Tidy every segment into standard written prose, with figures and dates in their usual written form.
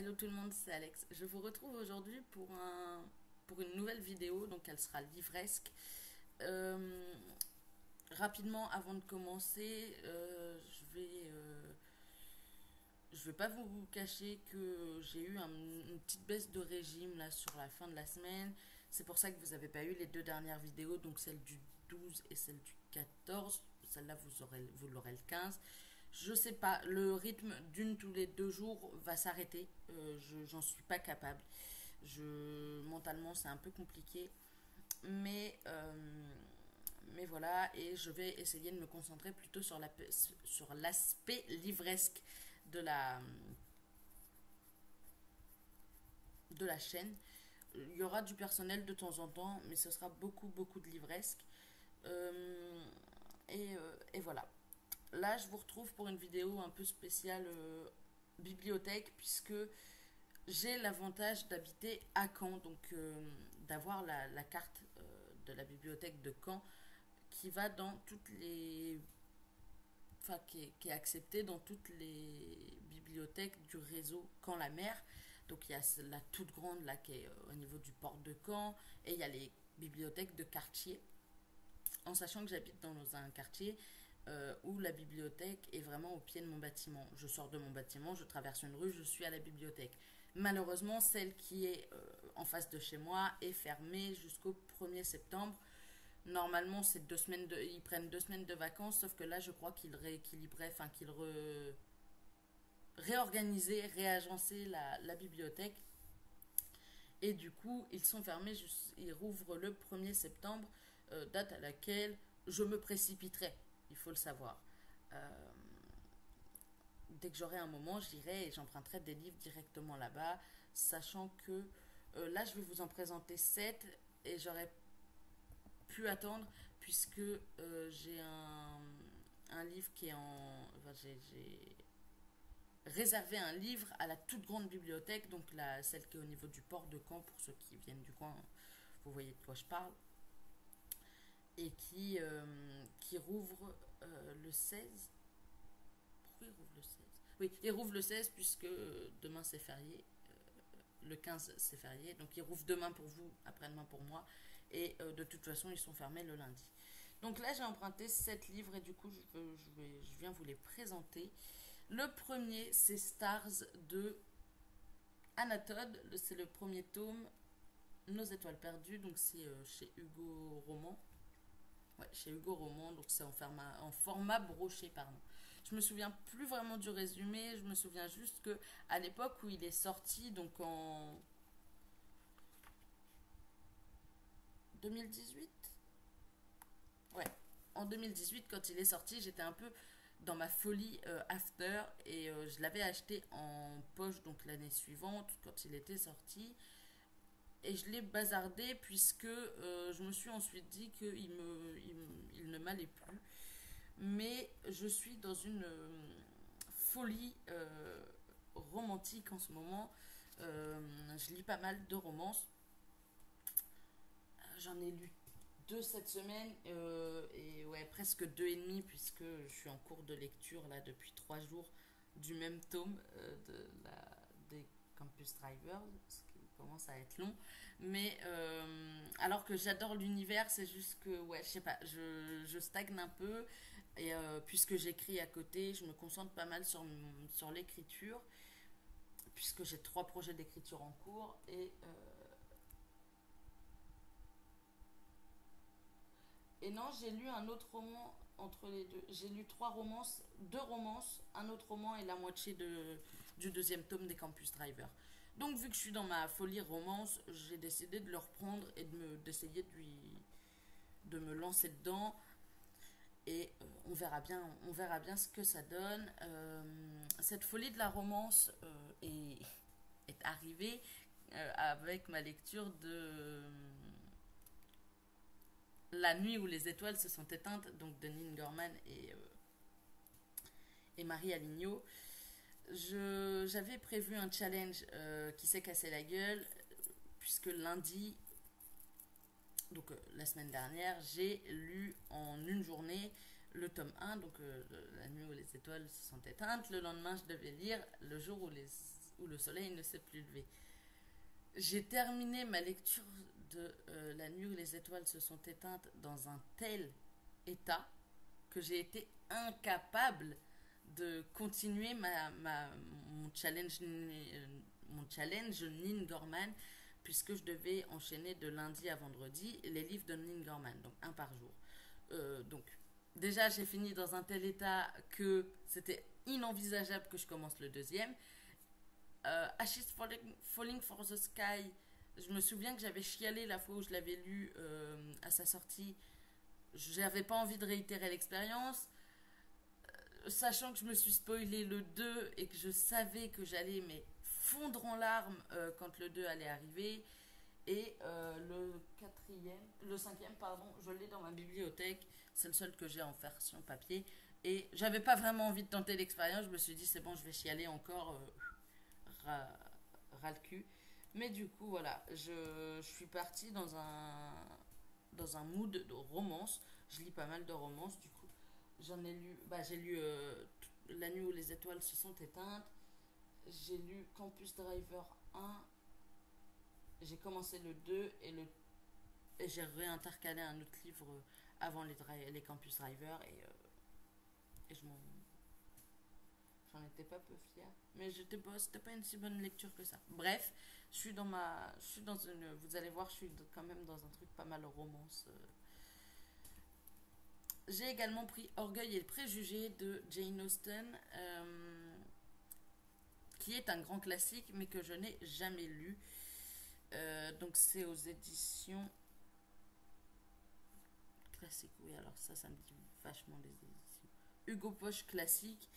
Hello tout le monde, c'est Alex. Je vous retrouve aujourd'hui pour une nouvelle vidéo, donc elle sera livresque. Euh, Rapidement, avant de commencer, je vais pas vous cacher que j'ai eu une petite baisse de régime là sur la fin de la semaine. C'est pour ça que vous n'avez pas eu les deux dernières vidéos, donc celle du 12 et celle du 14. Celle-là, vous l'aurez le 15. Je sais pas, le rythme d'une tous les 2 jours va s'arrêter. J'en suis pas capable. Mentalement, c'est un peu compliqué. Mais voilà, et je vais essayer de me concentrer plutôt sur l'aspect livresque de de la chaîne. Il y aura du personnel de temps en temps, mais ce sera beaucoup de livresque. Euh, et voilà. Là, je vous retrouve pour une vidéo un peu spéciale bibliothèque, puisque j'ai l'avantage d'habiter à Caen, donc d'avoir la carte de la bibliothèque de Caen qui va dans toutes les. Enfin, qui est acceptée dans toutes les bibliothèques du réseau Caen-la-Mer. Donc il y a la toute grande là qui est au niveau du port de Caen, et il y a les bibliothèques de quartier, en sachant que j'habite dans un quartier où la bibliothèque est vraiment au pied de mon bâtiment. Je sors de mon bâtiment, je traverse une rue, je suis à la bibliothèque. Malheureusement, celle qui est en face de chez moi est fermée jusqu'au 1er septembre. Normalement, c'est 2 semaines ils prennent 2 semaines de vacances, sauf que là, je crois qu'ils rééquilibraient, enfin réorganisaient, réagençaient la bibliothèque. Et du coup, ils sont fermés, ils rouvrent le 1er septembre, date à laquelle je me précipiterai, il faut le savoir. Euh, Dès que j'aurai un moment, j'irai et j'emprunterai des livres directement là-bas, sachant que là, je vais vous en présenter 7 et j'aurais pu attendre, puisque j'ai un livre qui est en. Enfin, j'ai réservé un livre à la toute grande bibliothèque, donc celle qui est au niveau du port de Caen, pour ceux qui viennent du coin, vous voyez de quoi je parle, et qui rouvre le 16. Pourquoi il rouvre le 16? Oui, il rouvre le 16 puisque demain c'est férié. Le 15 c'est férié. Donc il rouvre demain pour vous, après-demain pour moi. Et de toute façon, ils sont fermés le lundi. Donc là, j'ai emprunté 7 livres et du coup, je viens vous les présenter. Le premier, c'est Stars de Anatode. C'est le premier tome, Nos étoiles perdues. Donc c'est chez Hugo Roman. Ouais, chez Hugo Roman, donc c'est en format broché, pardon. Je me souviens plus vraiment du résumé, je me souviens juste que à l'époque où il est sorti, donc en 2018. Ouais, en 2018, quand il est sorti, j'étais un peu dans ma folie After, et je l'avais acheté en poche donc l'année suivante quand il était sorti, et je l'ai bazardé puisque je me suis ensuite dit il ne m'allait plus. Mais je suis dans une folie romantique en ce moment. Je lis pas mal de romances. J'en ai lu 2 cette semaine, et ouais, presque deux et demi, puisque je suis en cours de lecture là depuis 3 jours du même tome des Campus Drivers, ce qui commence à être long. Mais alors que j'adore l'univers, c'est juste que ouais, je sais pas, je stagne un peu, et puisque j'écris à côté, je me concentre pas mal sur l'écriture, puisque j'ai 3 projets d'écriture en cours. Et non, j'ai lu un autre roman entre les deux. J'ai lu 3 romances, 2 romances, un autre roman et la moitié du deuxième tome des Campus Driver. Donc, vu que je suis dans ma folie romance, j'ai décidé de le reprendre et d'essayer de me lancer dedans. Et on verra bien ce que ça donne. Cette folie de la romance est arrivée avec ma lecture de La nuit où les étoiles se sont éteintes, donc de Neil Gorman et Marie Aligno. J'avais prévu un challenge qui s'est cassé la gueule, puisque lundi, donc la semaine dernière, j'ai lu en une journée le tome 1, donc La nuit où les étoiles se sont éteintes. Le lendemain, je devais lire Le jour où le soleil ne s'est plus levé. J'ai terminé ma lecture de La nuit où les étoiles se sont éteintes dans un tel état que j'ai été incapable de continuer mon challenge Nin Gorman, puisque je devais enchaîner de lundi à vendredi les livres de Nin Gorman, donc un par jour. Donc déjà j'ai fini dans un tel état que c'était inenvisageable que je commence le deuxième. Ashes Falling for the Sky, je me souviens que j'avais chialé la fois où je l'avais lu à sa sortie. J'avais pas envie de réitérer l'expérience, sachant que je me suis spoilé le 2 et que je savais que j'allais mais fondre en larmes quand le 2 allait arriver. Et le cinquième, pardon, je l'ai dans ma bibliothèque. C'est le seul que j'ai en version papier. Et j'avais pas vraiment envie de tenter l'expérience. Je me suis dit, c'est bon, je vais chialer encore. Ras le cul. Mais du coup, voilà, je suis partie dans un mood de romance. Je lis pas mal de romances, du coup. J'en ai lu, j'ai lu La nuit où les étoiles se sont éteintes. J'ai lu Campus Driver 1. J'ai commencé le 2 et j'ai réintercalé un autre livre avant les Campus Driver et j'en étais pas peu fière. Mais c'était pas une si bonne lecture que ça. Bref, je suis dans une, vous allez voir, je suis quand même dans un truc pas mal romance. J'ai également pris Orgueil et le préjugé de Jane Austen, qui est un grand classique mais que je n'ai jamais lu. Donc c'est aux éditions classiques. Oui, alors ça me dit vachement les éditions. Hugo Poche classique.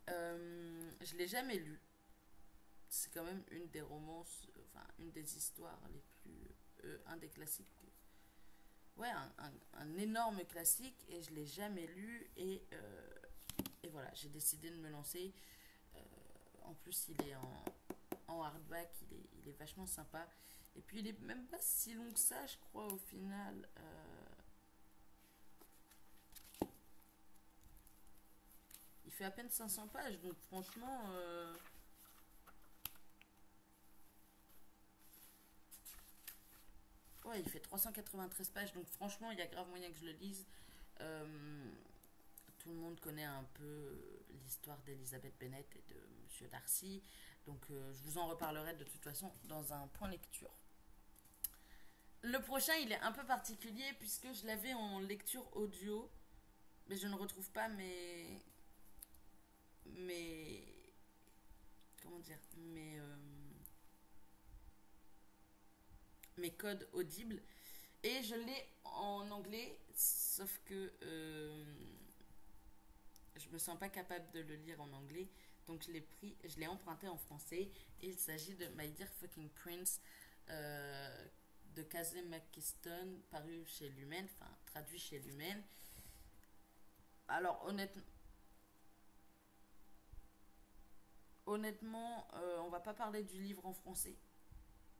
Je l'ai jamais lu. C'est quand même une des romances, enfin une des histoires les plus, un des classiques. Ouais, un énorme classique et je l'ai jamais lu et voilà, j'ai décidé de me lancer. En plus, il est en hardback, il est vachement sympa. Et puis, il est même pas si long que ça, je crois, au final. Il fait à peine 500 pages, donc franchement... Ouais, il fait 393 pages, donc franchement, il y a grave moyen que je le lise. Tout le monde connaît un peu l'histoire d'Elizabeth Bennet et de Monsieur Darcy, donc je vous en reparlerai de toute façon dans un point lecture. Le prochain, il est un peu particulier puisque je l'avais en lecture audio, mais je ne retrouve pas mes comment dire, mes codes audibles. Et je l'ai en anglais, sauf que je me sens pas capable de le lire en anglais. Donc je l'ai emprunté en français. Et il s'agit de My Dear Fucking Prince de Casey McKiston, paru chez Lumen, enfin traduit chez Lumen. Alors honnêtement, on va pas parler du livre en français,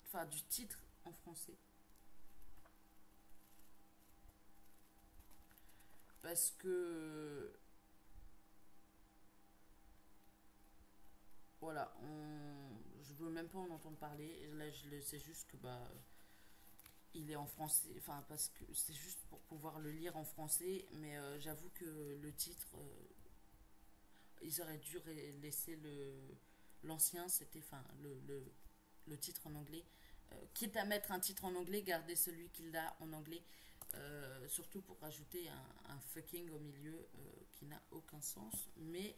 enfin du titre en français. Parce que voilà, je veux même pas en entendre parler. Là, je sais juste que il est en français, enfin parce que c'est juste pour pouvoir le lire en français. Mais j'avoue que le titre, ils auraient dû laisser l'ancien, c'était enfin le titre en anglais. Quitte à mettre un titre en anglais, garder celui qu'il a en anglais. Surtout pour rajouter un fucking au milieu qui n'a aucun sens. Mais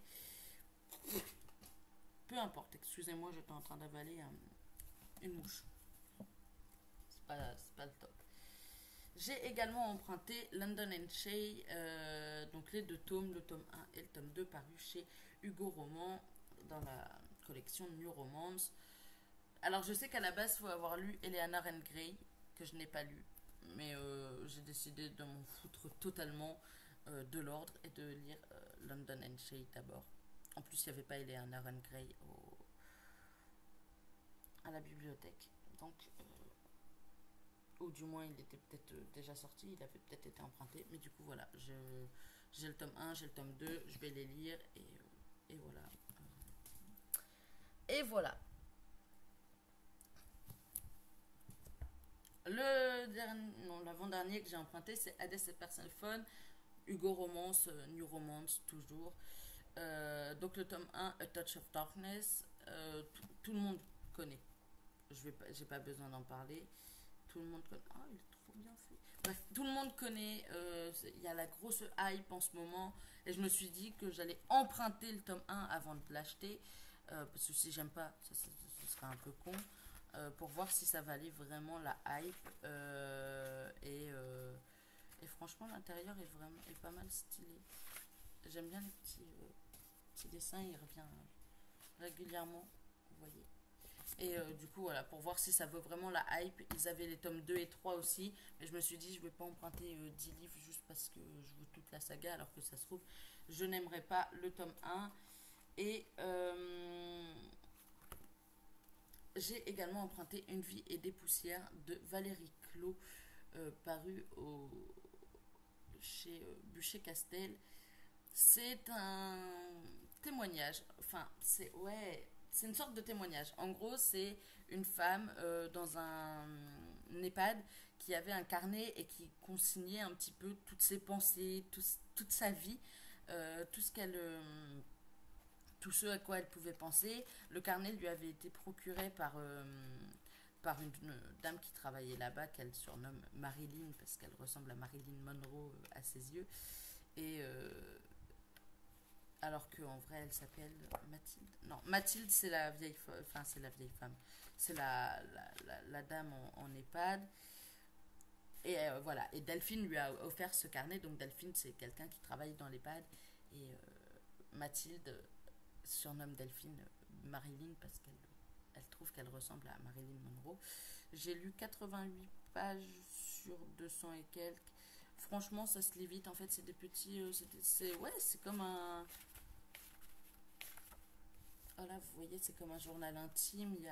peu importe, excusez-moi, j'étais en train d'avaler une mouche. C'est pas le top. J'ai également emprunté London and Shay, donc les deux tomes, le tome 1 et le tome 2 paru chez Hugo Roman dans la collection New Romance. Alors je sais qu'à la base il faut avoir lu Eleanor and Gray, que je n'ai pas lu, mais j'ai décidé de m'en foutre totalement de l'ordre et de lire London and Shay d'abord. En plus il n'y avait pas Eleanor and Gray à la bibliothèque, donc ou du moins il était peut-être déjà sorti, il avait peut-être été emprunté, mais du coup voilà, j'ai le tome 1, j'ai le tome 2, je vais les lire et voilà. Et voilà. Non, l'avant-dernier que j'ai emprunté, c'est Hades et Perséphone, Hugo Romance, New Romance, toujours. Donc le tome 1, A Touch of Darkness, tout le monde connaît. J'ai pas besoin d'en parler. Tout le monde connaît. Ah, il est trop bien fait. Bref, tout le monde connaît. Il y a la grosse hype en ce moment. Et je me suis dit que j'allais emprunter le tome 1 avant de l'acheter. Parce que si j'aime pas, ce serait un peu con. Pour voir si ça valait vraiment la hype. Et franchement, l'intérieur est pas mal stylé. J'aime bien les petits dessins. Il revient régulièrement. Vous voyez. Et du coup, voilà, pour voir si ça vaut vraiment la hype, ils avaient les tomes 2 et 3 aussi. Mais je me suis dit, je vais pas emprunter 10 livres juste parce que je veux toute la saga, alors que ça se trouve, je n'aimerais pas le tome 1. Et j'ai également emprunté Une vie et des poussières de Valérie Clos, paru chez Bûcher-Castel. C'est un témoignage, enfin, c'est une sorte de témoignage. En gros, c'est une femme dans un EHPAD qui avait un carnet et qui consignait un petit peu toutes ses pensées, toute sa vie, tout ce qu'elle, tout ce à quoi elle pouvait penser. Le carnet lui avait été procuré par une dame qui travaillait là-bas, qu'elle surnomme Marilyn, parce qu'elle ressemble à Marilyn Monroe à ses yeux. Et alors qu'en vrai, elle s'appelle Mathilde. Non, Mathilde, c'est la vieille, enfin, c'est la vieille femme. C'est la dame en EHPAD. Et voilà. Et Delphine lui a offert ce carnet. Donc Delphine, c'est quelqu'un qui travaille dans l'EHPAD. Et Mathilde surnomme Delphine Marilyn parce qu'elle trouve qu'elle ressemble à Marilyn Monroe. J'ai lu 88 pages sur 200 et quelques. Franchement, ça se lit vite. En fait, c'est des petits. C'est comme un. Voilà, vous voyez, c'est comme un journal intime. Il y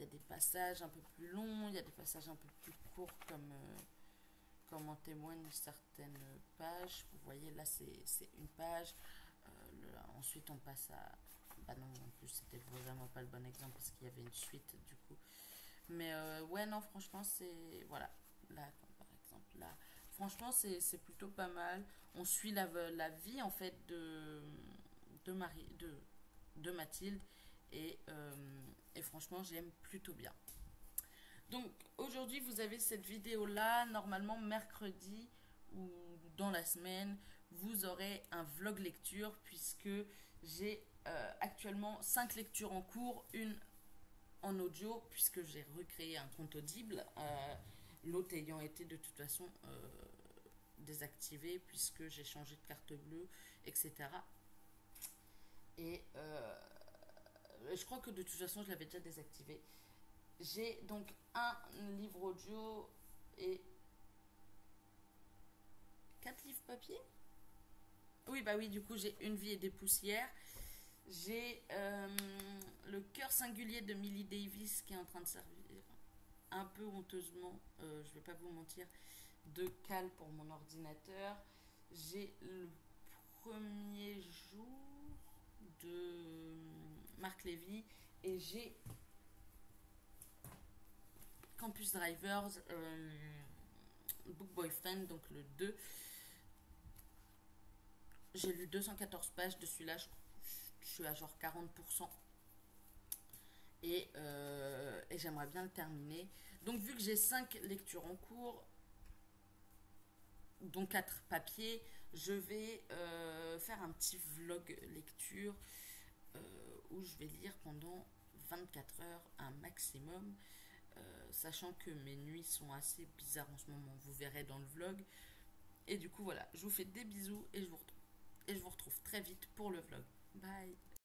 a des passages un peu plus longs, il y a des passages un peu plus courts, comme en témoignent certaines pages. Vous voyez, là, c'est une page. Ensuite, on passe à. Bah non, en plus, c'était vraiment pas le bon exemple parce qu'il y avait une suite du coup. Mais ouais, non, franchement, c'est. Voilà. Là, comme par exemple, là. Franchement, c'est plutôt pas mal. On suit la vie, en fait, de Mathilde. Et franchement, j'aime plutôt bien. Donc, aujourd'hui, vous avez cette vidéo-là. Normalement, mercredi ou dans la semaine, vous aurez un vlog lecture puisque j'ai actuellement 5 lectures en cours, une en audio puisque j'ai recréé un compte Audible, l'autre ayant été de toute façon désactivé puisque j'ai changé de carte bleue, etc. Et je crois que de toute façon je l'avais déjà désactivé. J'ai donc un livre audio et 4 livres papier. Oui, bah oui, du coup j'ai Une vie et des poussières. J'ai Le cœur singulier de Millie Davis qui est en train de servir un peu honteusement, je vais pas vous mentir, de cale pour mon ordinateur. J'ai Le premier jour de Marc Lévy et j'ai Campus Drivers, Book Boyfriend, donc le 2. J'ai lu 214 pages de celui-là, je suis à genre 40%. Et j'aimerais bien le terminer. Donc vu que j'ai 5 lectures en cours, dont 4 papiers, je vais faire un petit vlog lecture où je vais lire pendant 24 heures un maximum, sachant que mes nuits sont assez bizarres en ce moment, vous verrez dans le vlog. Et du coup voilà, je vous fais des bisous et je vous retrouve très vite pour le vlog. Bye.